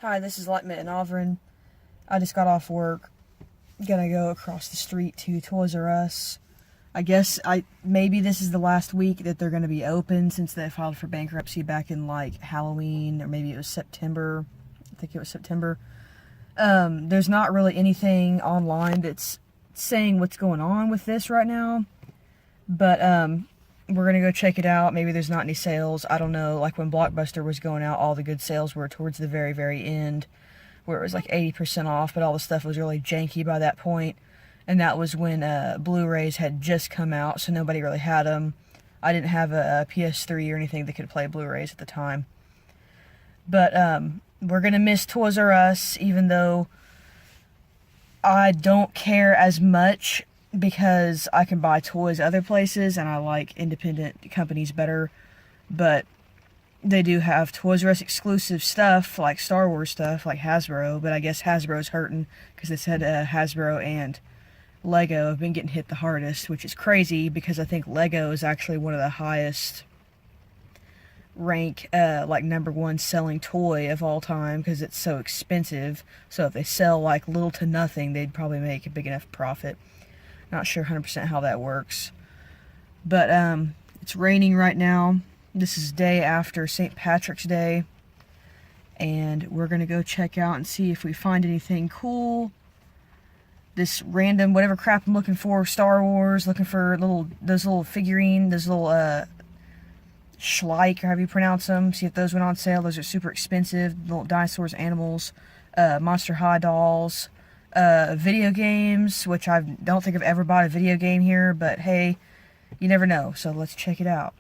Hi, this is EnlightenmentANAVRIN. I just got off work. Gonna go across the street to Toys R Us. I guess maybe this is the last week that they're gonna be open since they filed for bankruptcy back in like Halloween, or maybe it was September. I think it was September. There's not really anything online that's saying what's going on with this right now. But we're gonna go check it out. Maybe there's not any sales. I don't know. Like when Blockbuster was going out, all the good sales were towards the very, very end, where it was like 80% off, but all the stuff was really janky by that point. And that was when Blu-rays had just come out, so nobody really had them. I didn't have a PS3 or anything that could play Blu-rays at the time. But we're gonna miss Toys R Us, even though I don't care as much, because I can buy toys other places and I like independent companies better. But they do have Toys R Us exclusive stuff, like Star Wars stuff, like Hasbro. But I guess Hasbro's hurting because they said Hasbro and Lego have been getting hit the hardest, which is crazy because I think Lego is actually one of the highest rank, like #1 selling toy of all time because it's so expensive. So if they sell like little to nothing, they'd probably make a big enough profit. Not sure 100% how that works. But it's raining right now. This is day after St. Patrick's Day. And we're going to go check out and see if we find anything cool. This random, whatever crap I'm looking for, Star Wars, looking for those little figurine, those little Schleich, or however you pronounce them. See if those went on sale. Those are super expensive. Little dinosaurs, animals, Monster High dolls. Video games, which I don't think I've ever bought a video game here, but hey, you never know, so let's check it out.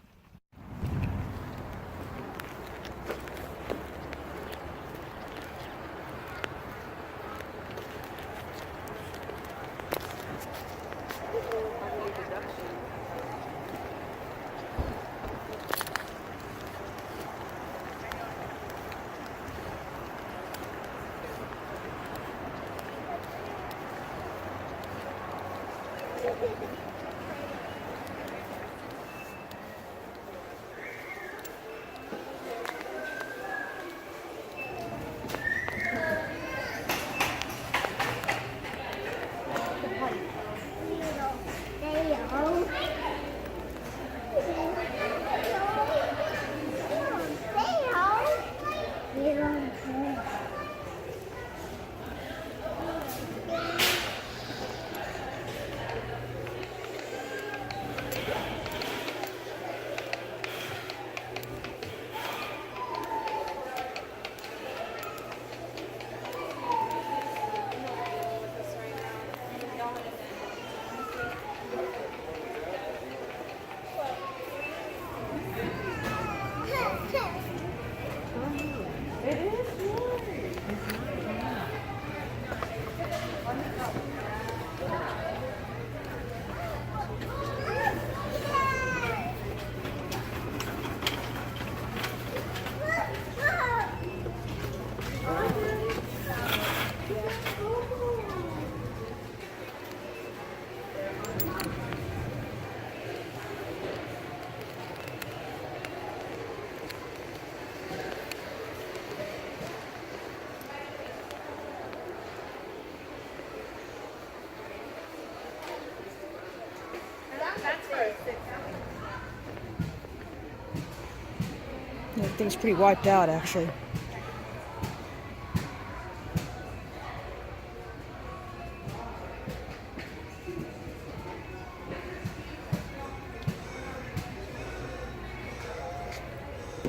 That thing's pretty wiped out, actually.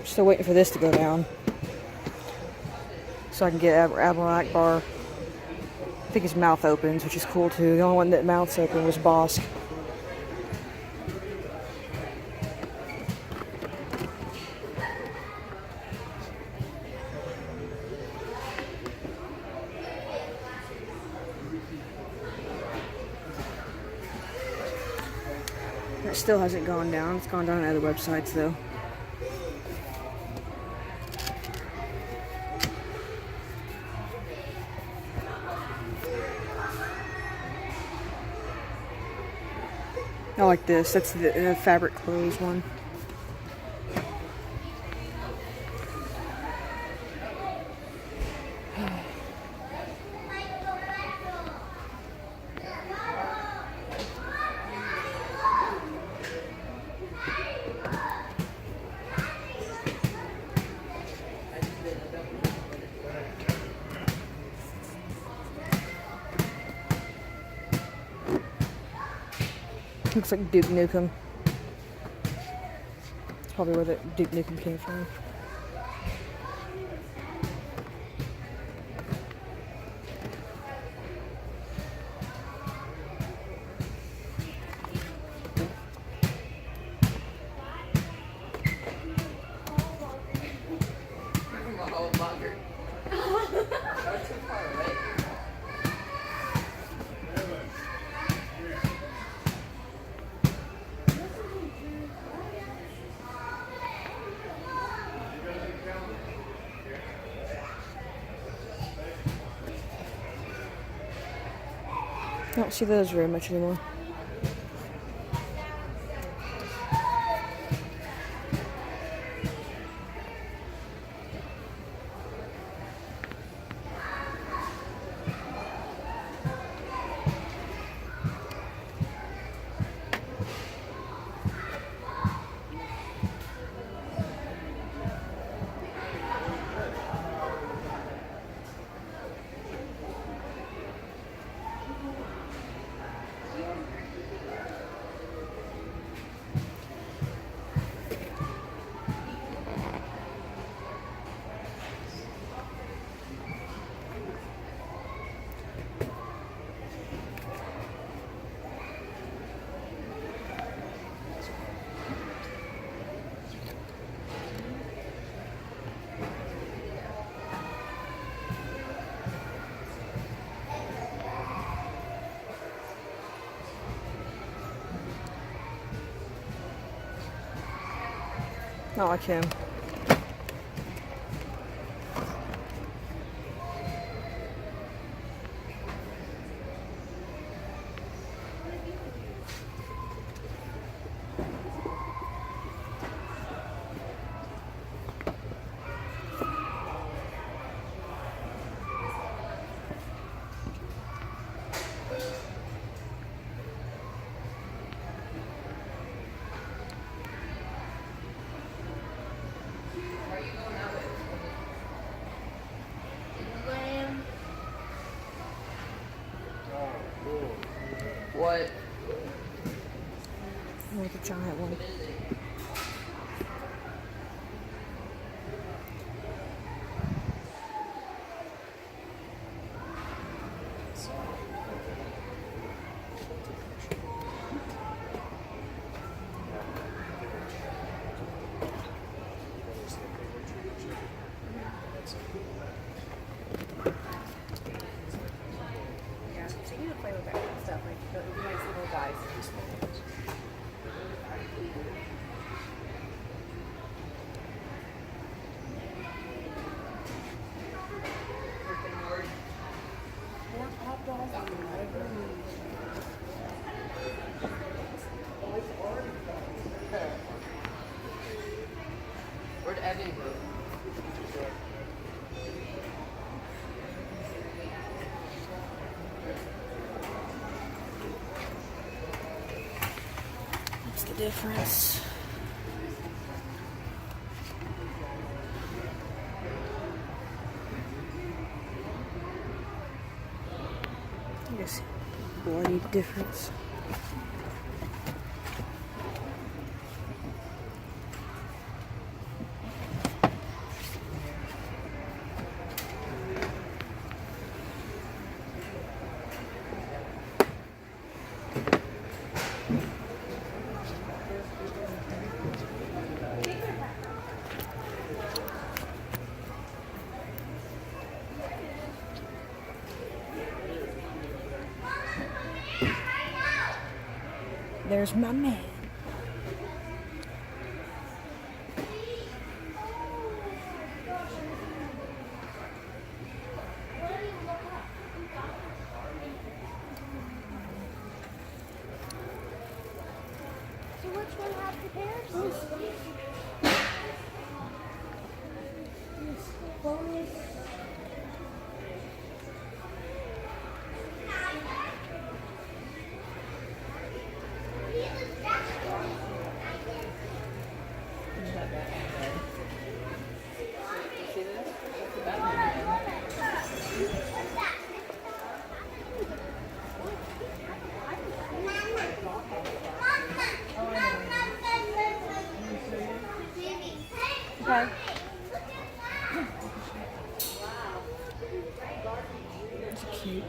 Still waiting for this to go down so I can get Admiral Akbar. I think his mouth opens, which is cool too. The only one that mouths open was Bosk. It still hasn't gone down. It's gone down on other websites though. I like this. That's the fabric clothes one. Looks like Duke Nukem. That's probably where the Duke Nukem came from. I don't see those very much anymore. Not like him. What? Like a giant one. Yeah, so you need to play with that kind of stuff, like the nice little guys. Where'd Evan go? What's the difference? I guess bloody difference. There's my man. So which one has the pears? Bonus. Okay. That's cute.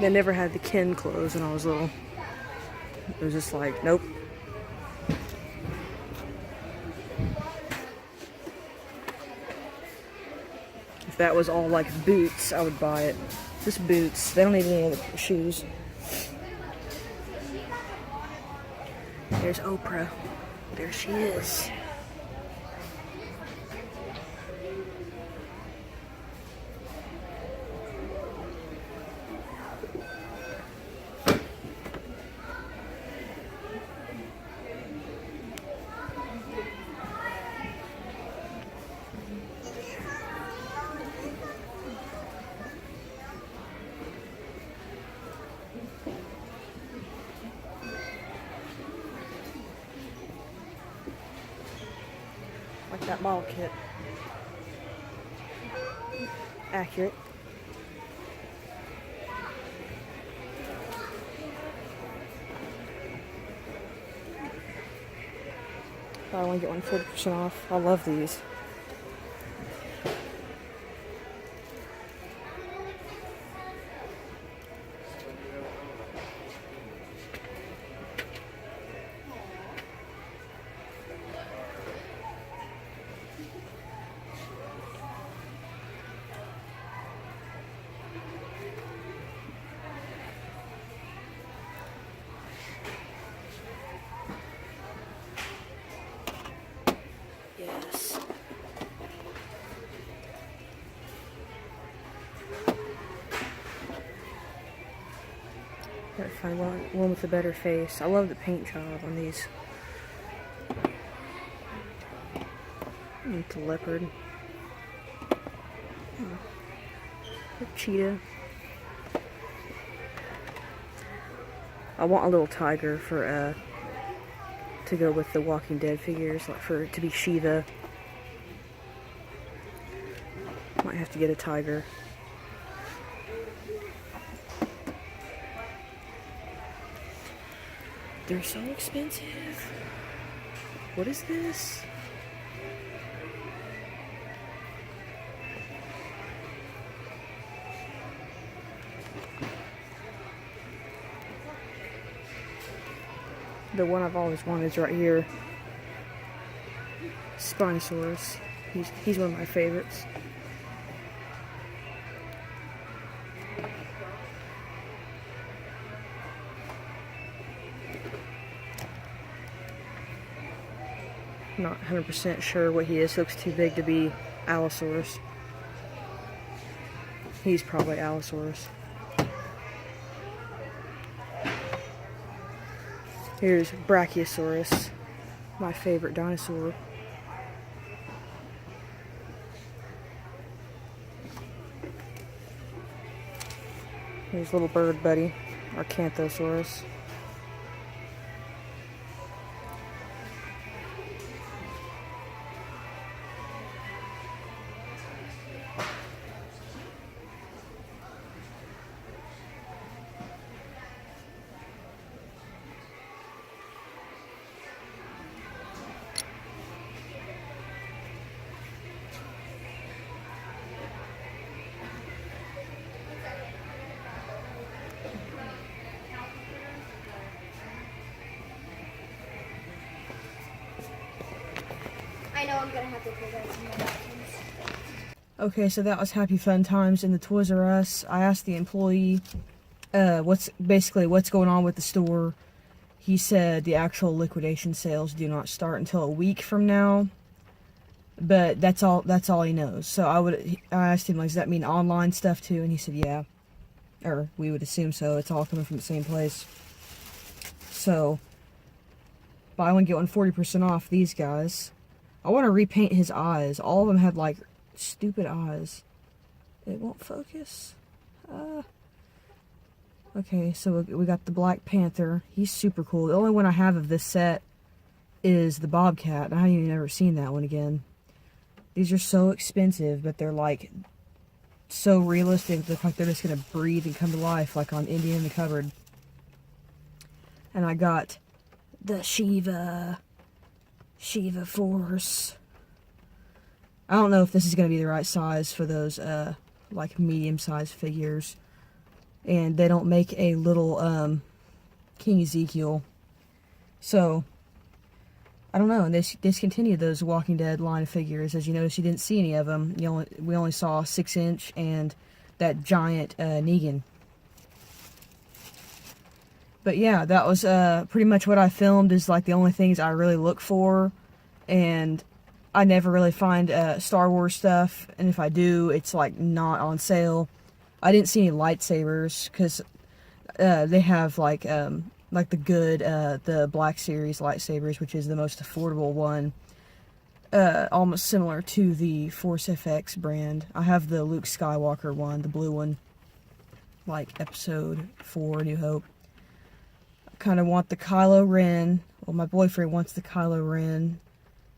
They never had the Ken clothes when I was little. It was just like, nope. If that was all like boots, I would buy it. Just boots. They don't need any other shoes. There's Oprah. There she is. Like that ball kit. Accurate. I want to get one 40% off. I love these. Yes. Gotta find one with a better face. I love the paint job on these. It's a leopard. A cheetah. I want a little tiger for to go with the Walking Dead figures, like for it to be Shiva. Might have to get a tiger. They're so expensive. What is this? The one I've always wanted is right here. Spinosaurus. He's one of my favorites. Not 100% sure what he is. Looks too big to be Allosaurus. He's probably Allosaurus. Here's Brachiosaurus, my favorite dinosaur. Here's little bird buddy, Arcanthosaurus. I know I'm gonna have to put that in my items. Okay, so that was Happy Fun Times in the Toys R Us. I asked the employee what's going on with the store. He said the actual liquidation sales do not start until a week from now. But that's all he knows. So I asked him, like, does that mean online stuff too? And he said, yeah. Or we would assume so. It's all coming from the same place. So buy one, get one 40% off these guys. I want to repaint his eyes. All of them had, like, stupid eyes. It won't focus. Okay, so we got the Black Panther. He's super cool. The only one I have of this set is the Bobcat. I haven't even ever seen that one again. These are so expensive, but they're, like, so realistic. They look like they're just going to breathe and come to life, like on Indian in the Cupboard. And I got the Shiva Force. I don't know if this is going to be the right size for those, like, medium-sized figures. And they don't make a little, King Ezekiel. So, I don't know. And they discontinued those Walking Dead line of figures. As you notice, you didn't see any of them. We only saw 6-inch and that giant, Negan. But yeah, that was, pretty much what I filmed, is, like, the only things I really look for. And I never really find, Star Wars stuff. And if I do, it's, like, not on sale. I didn't see any lightsabers, because they have, like the good, the Black Series lightsabers, which is the most affordable one. Almost similar to the Force FX brand. I have the Luke Skywalker one, the blue one. Like Episode 4, New Hope. I kind of want the Kylo Ren. Well, my boyfriend wants the Kylo Ren.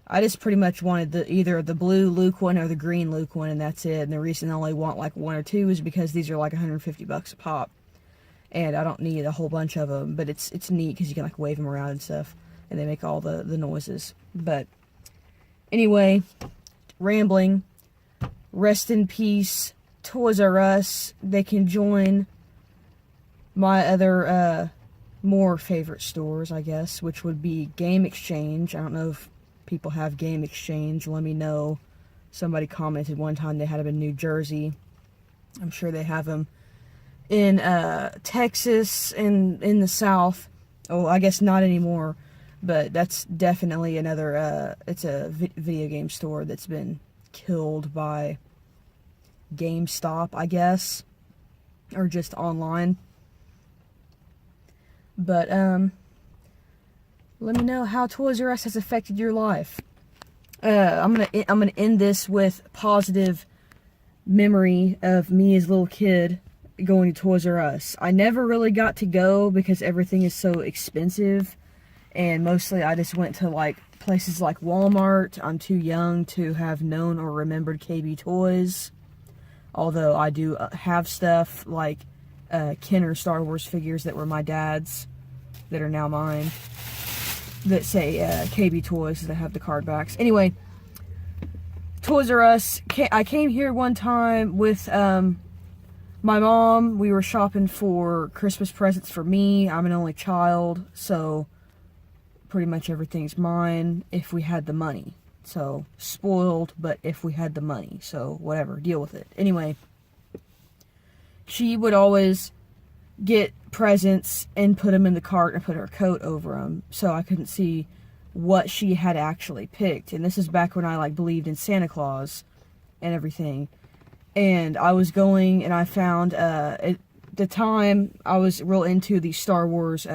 I just pretty much wanted either the blue Luke one or the green Luke one, and that's it. And the reason I only want like one or two is because these are like $150 a pop. And I don't need a whole bunch of them, but it's neat because you can like wave them around and stuff. And they make all the noises. But anyway, rambling. Rest in peace, Toys R Us. They can join my other, more favorite stores, I guess, which would be Game Exchange. I don't know if people have Game Exchange. Let me know. Somebody commented one time they had them in New Jersey. I'm sure they have them in Texas and in the South. Oh, I guess not anymore, but that's definitely another, it's a video game store that's been killed by GameStop, I guess, or just online. But, let me know how Toys R Us has affected your life. I'm gonna end this with positive memory of me as a little kid going to Toys R Us. I never really got to go because everything is so expensive, and mostly I just went to like places like Walmart. I'm too young to have known or remembered KB Toys, although I do have stuff like Kenner Star Wars figures that were my dad's that are now mine, that say KB Toys, that have the card backs. Anyway, Toys R Us. I came here one time with my mom. We were shopping for Christmas presents for me. I'm an only child, so pretty much everything's mine if we had the money. So, spoiled, but if we had the money. So, whatever, deal with it. Anyway, she would always get presents and put them in the cart and put her coat over them, so I couldn't see what she had actually picked. And this is back when I like believed in Santa Claus and everything. And I was going and I found at the time I was real into the Star Wars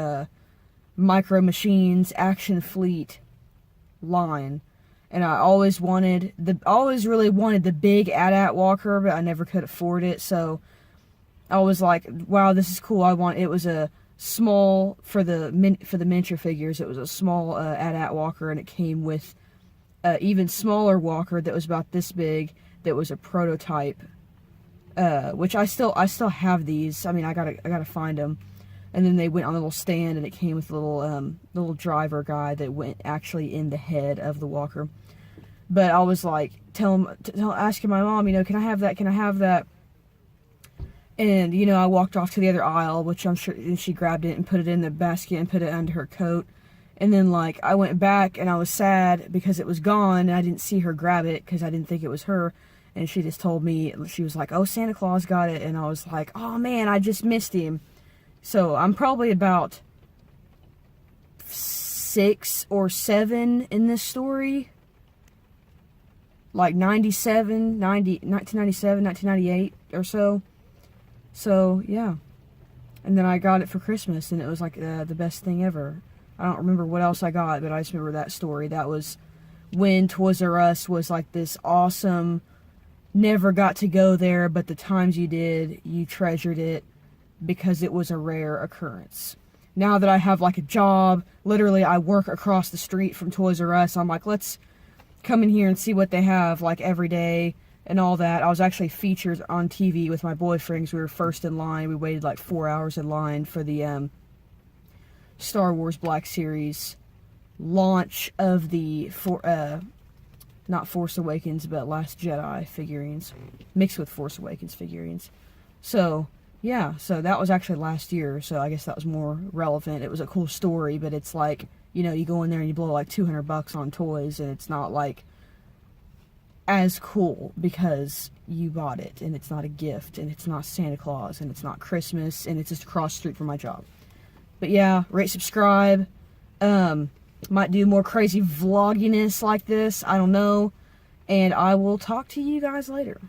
Micro Machines Action Fleet line, and I always really wanted the big AT-AT walker, but I never could afford it. So I was like, wow, this is cool. It was a small, for the miniature figures, it was a small AT-AT walker, and it came with an even smaller walker that was about this big, that was a prototype, which I still have these. I mean, I gotta find them. And then they went on a little stand, and it came with a little driver guy that went actually in the head of the walker. But I was like, asking my mom, can I have that? Can I have that? And, I walked off to the other aisle, which I'm sure, and she grabbed it and put it in the basket and put it under her coat. And then, I went back, and I was sad because it was gone, and I didn't see her grab it because I didn't think it was her. And she just told me, she was like, oh, Santa Claus got it. And I was like, oh, man, I just missed him. So I'm probably about 6 or 7 in this story. Like 1997, 1998 or so. So, yeah. And then I got it for Christmas, and it was like the best thing ever. I don't remember what else I got, but I just remember that story. That was when Toys R Us was like this awesome, never got to go there, but the times you did, you treasured it because it was a rare occurrence. Now that I have like a job, literally I work across the street from Toys R Us, I'm like, let's come in here and see what they have like every day and all that. I was actually featured on TV with my boyfriend because we were first in line. We waited like 4 hours in line for the Star Wars Black Series launch of the not Force Awakens but Last Jedi figurines mixed with Force Awakens figurines. So yeah, so that was actually last year, so I guess that was more relevant. It was a cool story, but it's like, you know, you go in there and you blow like $200 on toys, and it's not like as cool because you bought it, and it's not a gift, and it's not Santa Claus, and it's not Christmas, and it's just across the street from my job. But yeah, rate, subscribe. Might do more crazy vlogginess like this, I don't know. And I will talk to you guys later.